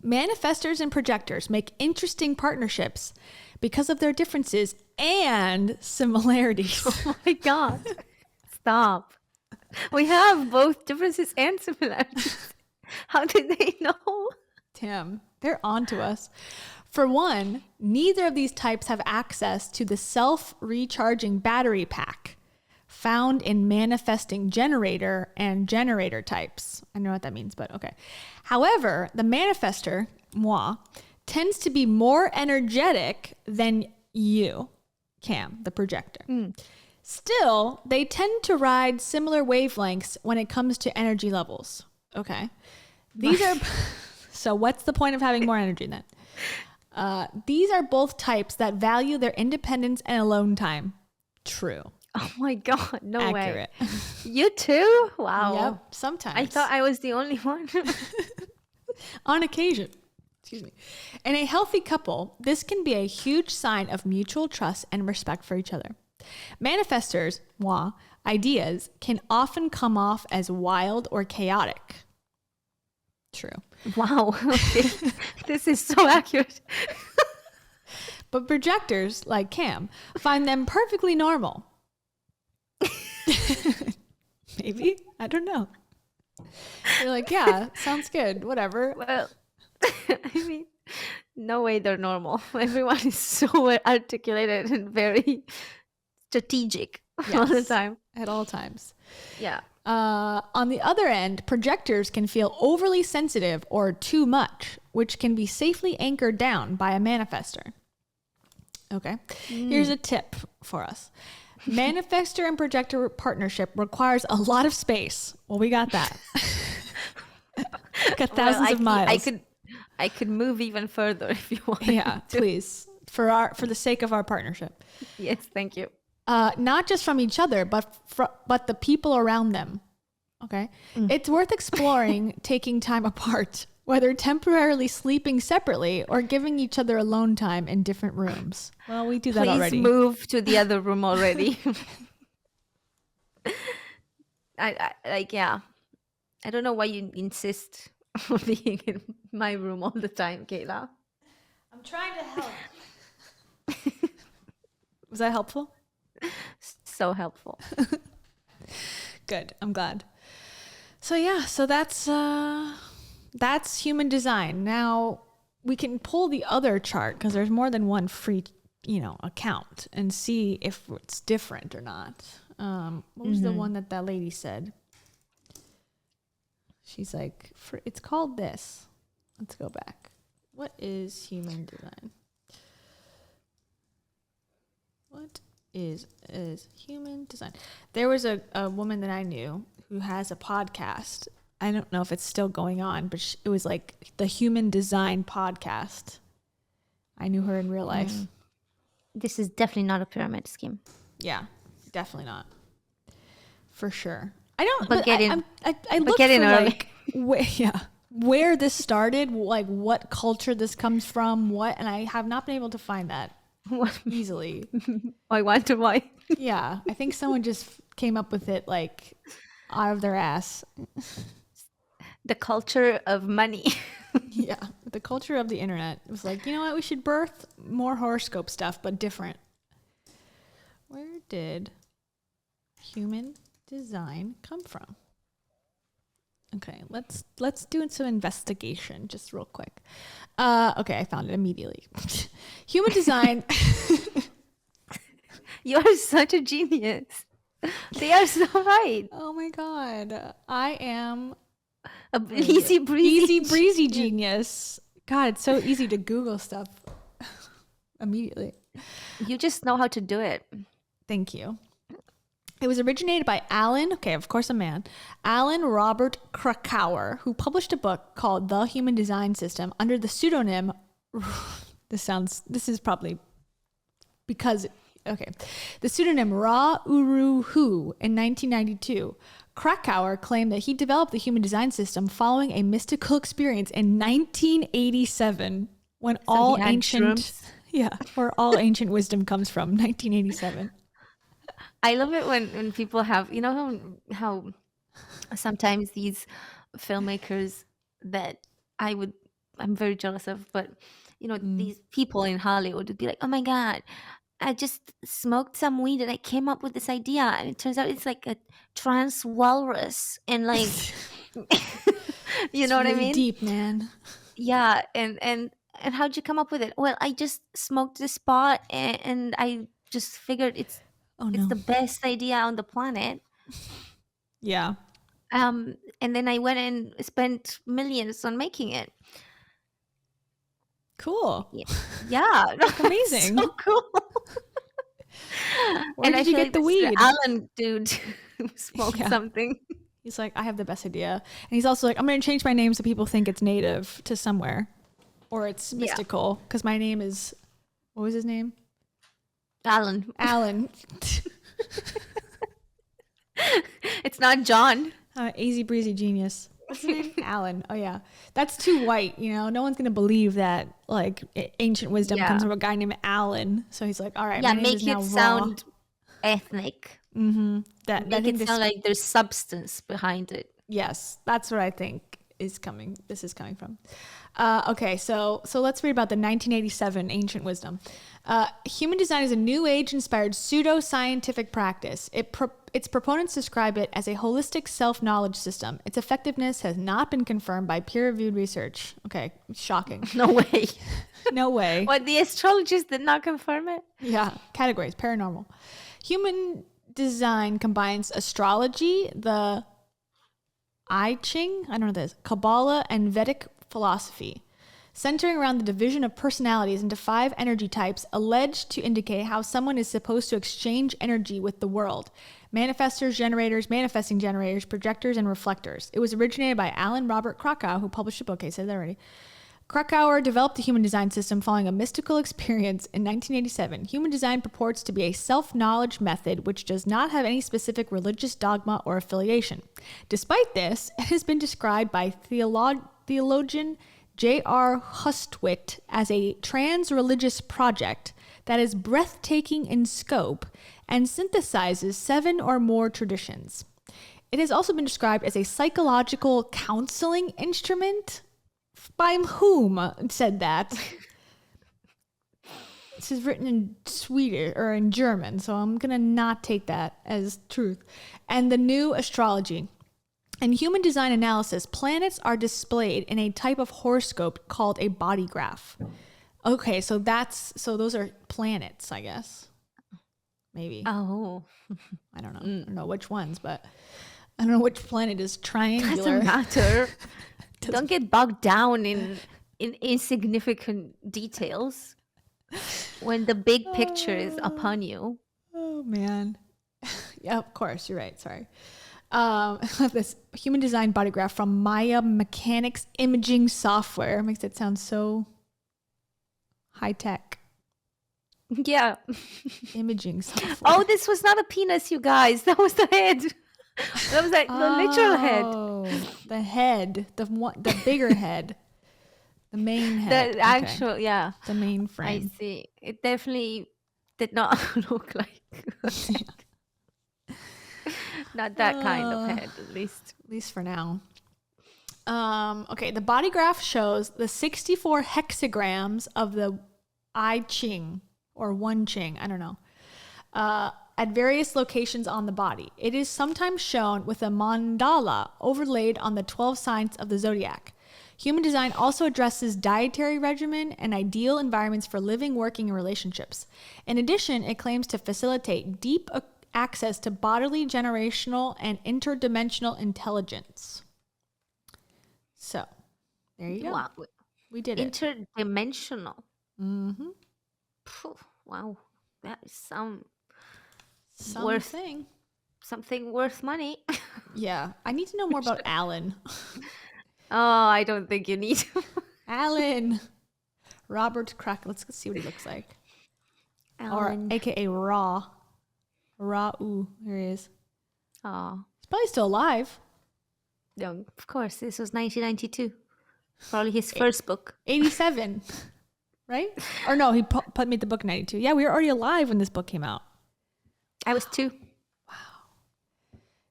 Manifestors and projectors make interesting partnerships because of their differences and similarities. Oh my God. Stop. We have both differences and similarities. How did they know? Tim, they're on to us. For one, neither of these types have access to the self-recharging battery pack found in manifesting generator and generator types. I know what that means, but okay. However, the manifestor, moi, tends to be more energetic than you, Cam, the projector. Still, they tend to ride similar wavelengths when it comes to energy levels. Okay. These are... So what's the point of having more energy then? These are both types that value their independence and alone time. True. Oh my God. No Accurate. way. You too? Wow. Yep. Sometimes. I thought I was the only one. On occasion. Excuse me. In a healthy couple, this can be a huge sign of mutual trust and respect for each other. Manifestors, moi, ideas can often come off as wild or chaotic. True. Wow. Okay. This is so accurate. But projectors, like Cam, find them perfectly normal. Maybe? I don't know. You're like, yeah, sounds good. Whatever. Well, I mean, no way they're normal. Everyone is so articulated and very strategic all the Yes. time. At all times. Yeah. On the other end, projectors can feel overly sensitive or too much, which can be safely anchored down by a manifestor. Okay. Here's a tip for us. Manifestor and projector partnership requires a lot of space. Well, we got that. Got thousands of miles. I could move even further if you want. Yeah, please. For the sake of our partnership. Yes, thank you. Not just from each other, but the people around them. Okay. It's worth exploring taking time apart, whether temporarily sleeping separately or giving each other alone time in different rooms. Well, we do that Please already. move to the other room already. Yeah. I don't know why you insist on being in my room all the time, Kayla. I'm trying to help. Was that helpful? So helpful. Good. I'm glad. So yeah, so that's human design. Now we can pull the other chart because there's more than one free, account and see if it's different or not. What was the one that lady said? She's like, it's called this. Let's go back. What is human design? What is human design? There was a woman that I knew who has a podcast. I don't know if it's still going on, but it was like the Human Design podcast. I knew her in real life. This is definitely not a pyramid scheme. Yeah, definitely not. For sure. I don't. But get in. I looked get in for early. like where this started, like what culture this comes from, and I have not been able to find that easily. I wonder why. Yeah, I think someone just came up with it like out of their ass. The culture of money. Yeah, the culture of the internet. It was like, you know what? We should birth more horoscope stuff, but different. Where did human design come from? Okay, let's do some investigation just real quick. Okay, I found it immediately. Human design. You are such a genius. They are so right. Oh my God. I am Easy breezy. easy breezy genius. God, it's so easy to Google stuff immediately. You just know how to do it. Thank you. It was originated by Alan, okay, of course a man, Alan Robert Krakauer, who published a book called The Human Design System under the pseudonym, this is probably because, okay, the pseudonym Ra Uru Hu in 1992. Krakauer claimed that he developed the human design system following a mystical experience in 1987 when all he had ancient, shrooms? where all ancient wisdom comes from, 1987. I love it when people have, you know how sometimes these filmmakers that I'm very jealous of, but you know, these people in Hollywood would be like, oh my God, I just smoked some weed and I came up with this idea. And it turns out it's like a trans walrus and like, you know what I Really mean? deep, man. Yeah. And how'd you come up with it? Well, I just smoked this pot and I just figured it's the best idea on the planet. Yeah. And then I went and spent millions on making it. Cool. Yeah. Amazing. So cool. Where did you get the weed? Alan dude who smoked something. He's like, I have the best idea. And he's also like, I'm going to change my name so people think it's native to somewhere. Or it's mystical. Because my name is, what was his name? Alan. It's not John. Easy breezy genius. What's his name? Alan. Oh yeah, that's too white. You know, no one's gonna believe that like ancient wisdom comes from a guy named Alan. So he's like, all right, Yeah, my name make is now it sound ethnic. Mm-hmm. Make it sound like there's substance behind it. Yes, that's what I think is coming. This is coming from. Okay, so let's read about the 1987 ancient wisdom. Human design is a new age-inspired pseudo-scientific practice. Its proponents describe it as a holistic self-knowledge system. Its effectiveness has not been confirmed by peer-reviewed research. Okay, shocking. No way. No way. What, the astrologists did not confirm it? Yeah, categories, paranormal. Human design combines astrology, the I Ching, I don't know what that is, Kabbalah, and Vedic philosophy, centering around the division of personalities into 5 energy types alleged to indicate how someone is supposed to exchange energy with the world. Manifestors, generators, manifesting generators, projectors, and reflectors. It was originated by Alan Robert Krakauer, who published a book. I said that already. Krakauer developed the human design system following a mystical experience in 1987. Human design purports to be a self-knowledge method which does not have any specific religious dogma or affiliation. Despite this, it has been described by theologian J.R. Hustwit as a trans-religious project that is breathtaking in scope and synthesizes 7 or more traditions. It has also been described as a psychological counseling instrument. By whom said that? This is written in Swedish or in German, so I'm gonna not take that as truth. And the new astrology. In human design analysis, planets are displayed in a type of horoscope called a body graph. Okay, so those are planets, I guess. Maybe. Oh. I don't know. I don't know which ones, but I don't know which planet is triangular. Doesn't matter. Don't get bogged down in insignificant details when the big picture is upon you. Oh man. Yeah, of course, you're right. Sorry. This human design body graph from Maya Mechanics imaging software makes it sound so high tech. Yeah. Imaging software. Oh, this was not a penis, you guys. That was the head. That was like the literal head. Oh, the head, the bigger head, the main head. The actual, yeah. The main I frame. see. It definitely did not look like a head. Not that kind of head, at least. At least for now. Okay, the body graph shows the 64 hexagrams of the I Ching, or One Ching, I don't know, at various locations on the body. It is sometimes shown with a mandala overlaid on the 12 signs of the zodiac. Human design also addresses dietary regimen and ideal environments for living, working, and relationships. In addition, it claims to facilitate deep access to bodily, generational, and interdimensional intelligence. So, there you go. Wow. We did it. Interdimensional. Mm-hmm. Phew, wow. That is something worth money. Yeah. I need to know more about Alan. Oh, I don't think you need to. Alan. Robert Crack. Let's see what he looks like. Alan. Or AKA Raw. Ra-oo. Here he is. Oh, He's probably still alive. no, of course. This was 1992. Probably his first book. 87. Right? Or no, he made the book in 92. Yeah, we were already alive when this book came out. I was 2.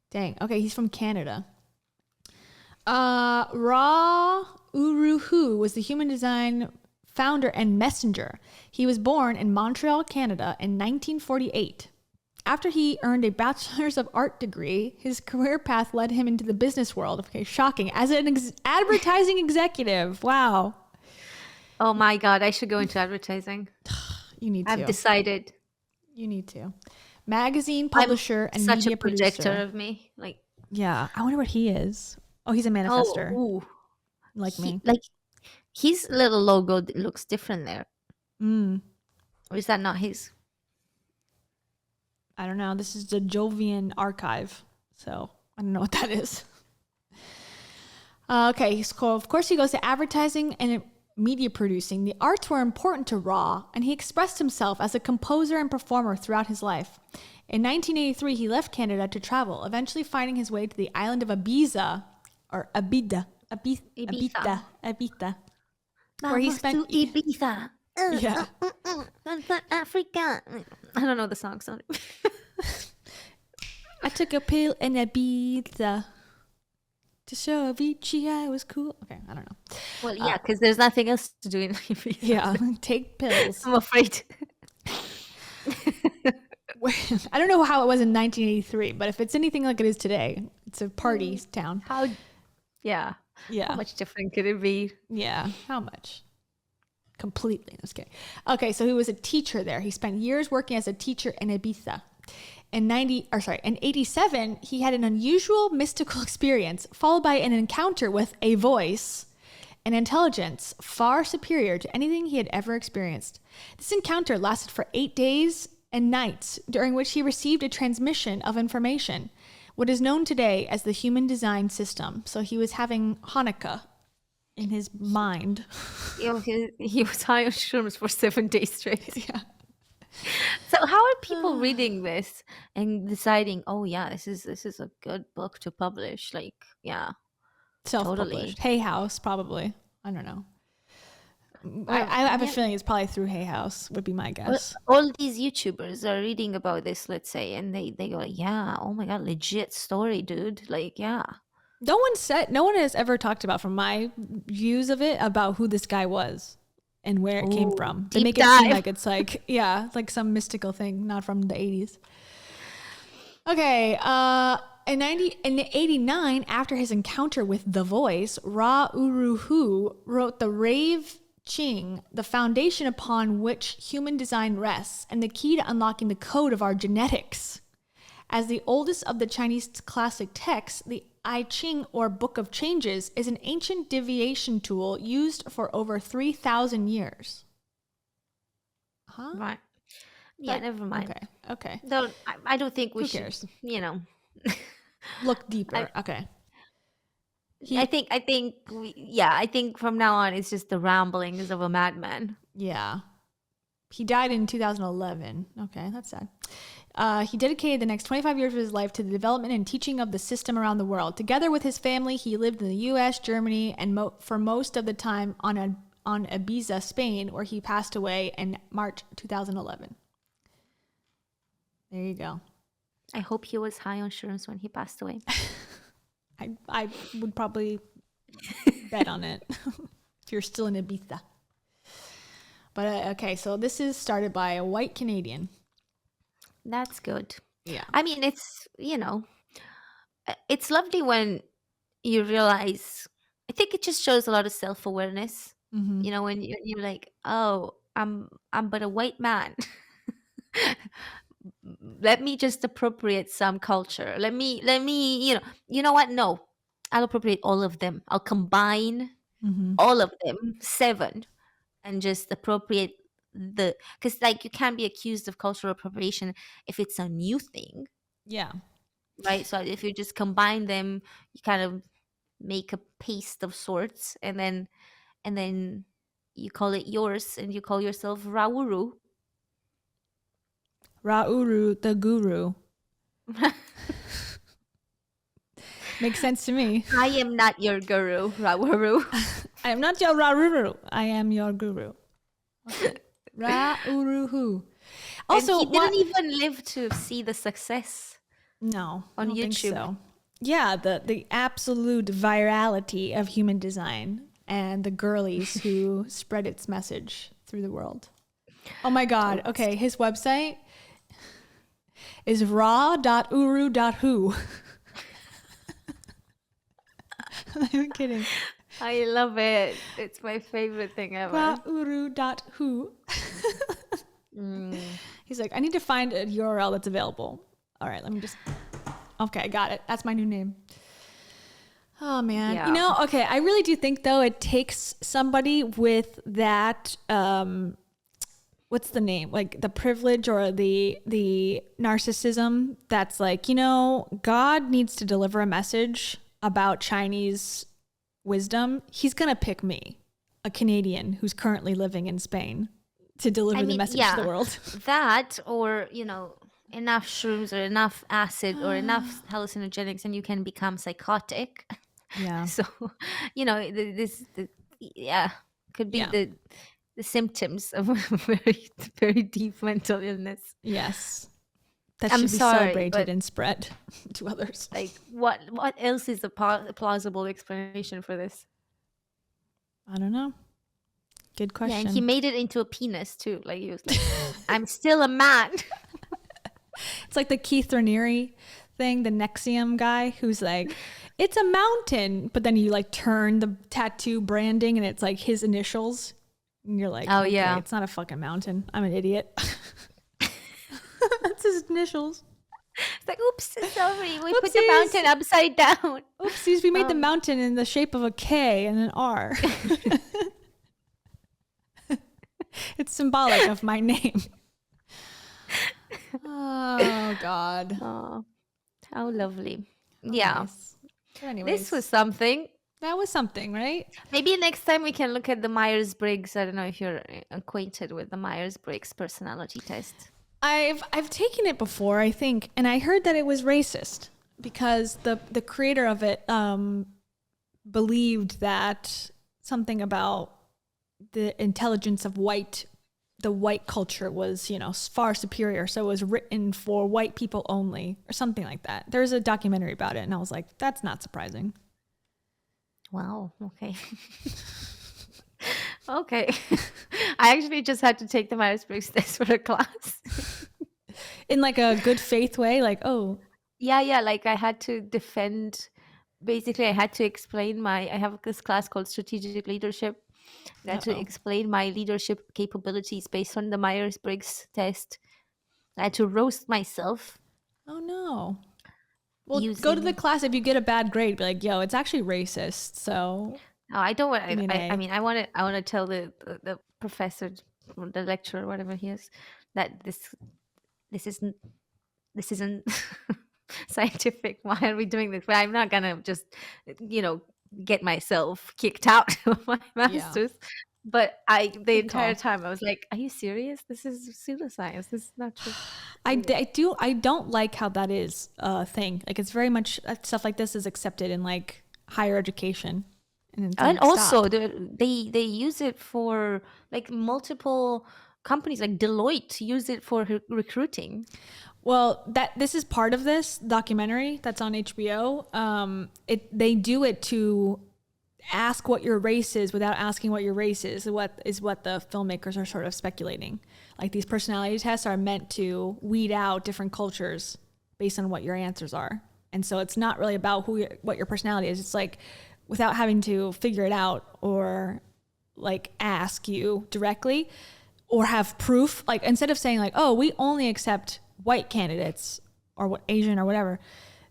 Dang. Okay, he's from Canada. Ra Uruhu was the human design founder and messenger. He was born in Montreal, Canada in 1948. After he earned a Bachelor's of Art degree, his career path led him into the business world. Okay, shocking. As an advertising executive. Wow. Oh my God, I should go into advertising. You need to. I've decided. You need to. Magazine publisher and Such media a projector producer. of me. Like, Yeah, I wonder what he is. Oh, he's a manifester, ooh. like me. Like, his little logo looks different there. Mm. Or is that not his? I don't know. This is the Jovian archive, so I don't know what that is. Okay, so of course he goes to advertising and media producing. The arts were important to Ra, and he expressed himself as a composer and performer throughout his life. In 1983, he left Canada to travel, eventually finding his way to the island of Ibiza, or Ibiza, where he spent. to Ibiza. Yeah. Africa. I don't know the song. Sorry. I took a pill in Ibiza to show Avicii I was cool. Okay, I don't know. Well, yeah, because there's nothing else to do in Ibiza. Yeah, take pills. I'm afraid. I don't know how it was in 1983, but if it's anything like it is today, it's a party town. Yeah. Yeah. How much different could it be? Yeah. How much? Completely. Just kidding. Okay, so he was a teacher there. He spent years working as a teacher in Ibiza. In 87, he had an unusual mystical experience, followed by an encounter with a voice, an intelligence far superior to anything he had ever experienced. This encounter lasted for 8 days and nights, during which he received a transmission of information, what is known today as the human design system. So he was having Hanukkah in his mind. He was high on shrooms for 7 days straight. Yeah. So how are people reading this and deciding, oh yeah, this is a good book to publish? Like, yeah. Self-published. Totally. Hay House, probably. I don't know. I have a feeling it's probably through Hay House, would be my guess. All these YouTubers are reading about this, let's say, and they go, yeah, oh my God, legit story, dude. Like, yeah. No one has ever talked about, from my views of it, about who this guy was and where it came from. They make it seem like it's like, yeah, like some mystical thing, not from the 80s. Okay, in 89, after his encounter with the voice, Ra Uruhu wrote the Rave Ching, the foundation upon which human design rests, and the key to unlocking the code of our genetics. As the oldest of the Chinese classic texts, the I Ching, or Book of Changes, is an ancient divination tool used for over 3,000 years. Huh? Right. Yeah, never mind. Okay. I don't think we Who should, cares? Look deeper. Okay. I think from now on it's just the ramblings of a madman. Yeah. He died in 2011. Okay, that's sad. He dedicated the next 25 years of his life to the development and teaching of the system around the world. Together with his family, he lived in the U.S., Germany, and for most of the time on Ibiza, Spain, where he passed away in March 2011. There you go. I hope he was high on shrooms when he passed away. I would probably bet on it if you're still in Ibiza. But okay, so this is started by a white Canadian. That's good. Yeah. I mean, it's, it's lovely when you realize think it just shows a lot of self-awareness. Mhm. You know, when you're like, oh, I'm but a white man. Let me just appropriate some culture. Let me, you know what? No, I'll appropriate all of them. I'll combine Mhm. all of them, 7, and just appropriate because like you can't be accused of cultural appropriation if it's a new thing, Yeah. right? So if you just combine them, you kind of make a paste of sorts, and then you call it yours, and you call yourself Rauru. Rauru the guru. Makes sense to me. I am not your guru, Rauru. I am not your Rauru. I am your guru. Okay. Rauruhu. Also, and he didn't even live to see the success No, on I don't think YouTube. so. Yeah, the absolute virality of human design and the girlies who spread its message through the world. Oh my God. Okay, his website is raw.uru.hu. I'm kidding. I love it. It's my favorite thing ever. Rauru.hu. He's like, I need to find a URL that's available. All right, let me just. Okay, I got it. That's my new name. Oh man. Yeah. You know, okay, I really do think though it takes somebody with that what's the name? Like the privilege or the narcissism that's like, you know, God needs to deliver a message about Chinese wisdom. He's going to pick me, a Canadian who's currently living in Spain, to deliver the message to the world. That, or, enough shrooms or enough acid or enough hallucinogenics and you can become psychotic. Yeah. So, yeah, could be Yeah. the symptoms of a very, very deep mental illness. Yes. That I'm should be sorry, celebrated but- and spread to others. Like, what else is a plausible explanation for this? I don't know. Good Yeah, question. and he made it into a penis too. Like he was like, I'm still a man. It's like the Keith Raniere thing, the Nexium guy who's like, it's a mountain. But then you like turn the tattoo branding and it's like his initials. And you're like, Oh, okay, yeah. it's not a fucking mountain. I'm an idiot. That's his initials. It's like, oops, sorry, we put the Oopsies. mountain upside down. Oopsies, we made the mountain in the shape of a K and an R. It's symbolic of my name. Oh, God. Oh, how lovely. Yeah, Nice. But anyways, this was something. that was something, right? Maybe next time we can look at the Myers-Briggs. I don't know if you're acquainted with the Myers-Briggs personality test. I've taken it before, I think, and I heard that it was racist because the creator of it believed that something about the intelligence of the white culture was, far superior. So it was written for white people only or something like that. There's a documentary about it and I was like, that's not surprising. Wow. Okay. Okay. I actually just had to take the Myers-Briggs test for a class. In like a good faith way, like, oh, Yeah. Like I had to defend. Basically, I had to explain I have this class called strategic leadership. I had to explain my leadership capabilities based on the Myers-Briggs test. I had to roast myself. oh no. Well, go to Using- the class. If you get a bad grade, be like, yo, it's actually racist. So No, I don't want. Give me an A. I mean, I want to tell the professor, or the lecturer, whatever he is, that this isn't scientific. Why are we doing this? But I'm not gonna just get myself kicked out of my master's. But the entire time I was like, "Are you serious? This is pseudoscience. This is not true." I don't like how that is a thing. Like it's very much stuff like this is accepted in like higher education. And Also, they use it for like multiple companies, like Deloitte use it for recruiting. well, this is part of this documentary that's on HBO. They do it to ask what your race is without asking what your race is. What the filmmakers are sort of speculating. Like these personality tests are meant to weed out different cultures based on what your answers are. And so it's not really about what your personality is. It's like, without having to figure it out or like ask you directly or have proof. Like instead of saying like, oh, we only accept white candidates or what Asian or whatever,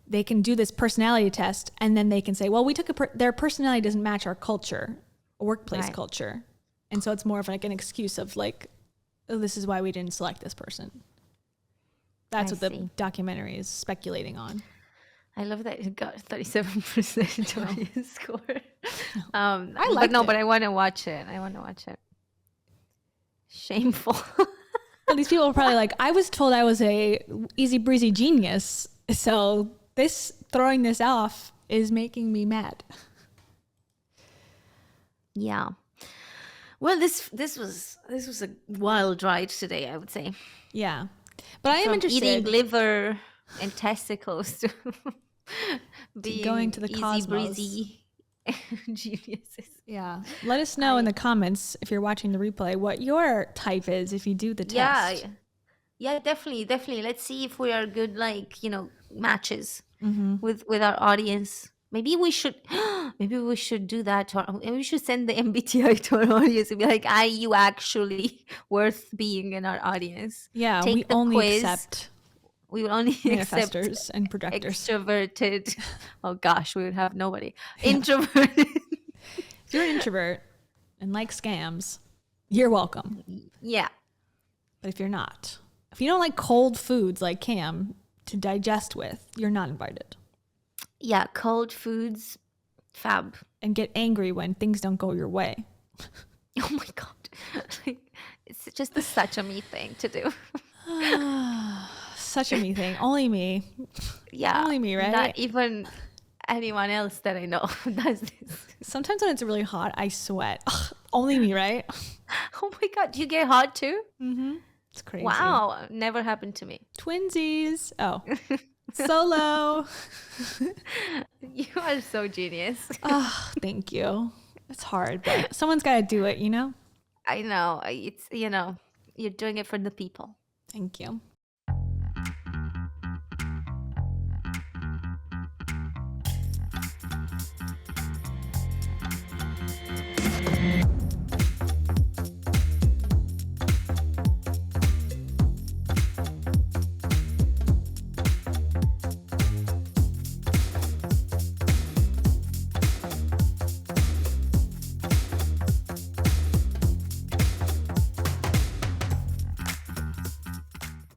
they can do this personality test and then they can say, well, we took their personality doesn't match our culture, workplace culture. And so it's more of like an excuse of like, oh, this is why we didn't select this person. That's what the documentary is speculating on. I love that it got 37% audience score. I like it. But I want to watch it. Shameful. Well, these people are probably like, I was told I was a easy breezy genius, so this throwing this off is making me mad. Yeah. Well, this was a wild ride today, I would say. Yeah, but I am From interested. eating liver and testicles to being going to the easy cosmos. breezy geniuses. Yeah, let us know in the comments if you're watching the replay what your type is if you do the test. Yeah, definitely. Let's see if we are good, like, matches with our audience. Maybe we should do that. Maybe we should send the MBTI to our audience and be like, "Are you actually worth being in our audience?" Yeah, Take we the only quiz. accept We will only accept manifestors and projectors. extroverted. Oh gosh, we would have nobody. Introverted. If you're an introvert and like scams, you're welcome. Yeah. But if you're not, if you don't like cold foods like Cam to digest with, you're not invited. Yeah, cold foods, fab. And get angry when things don't go your way. Oh my god. It's just such a me thing to do. Such a me thing. Only me. Yeah. Only me, right? Not even anyone else that I know does this. Sometimes when it's really hot, I sweat. Ugh, only me, right? Oh my god, do you get hot too? Mm-hmm. It's crazy. Wow, never happened to me. Twinsies. Oh, solo. You are so genius. Oh, thank you. It's hard, but someone's got to do it, you know? I know. It's, you're doing it for the people. Thank you.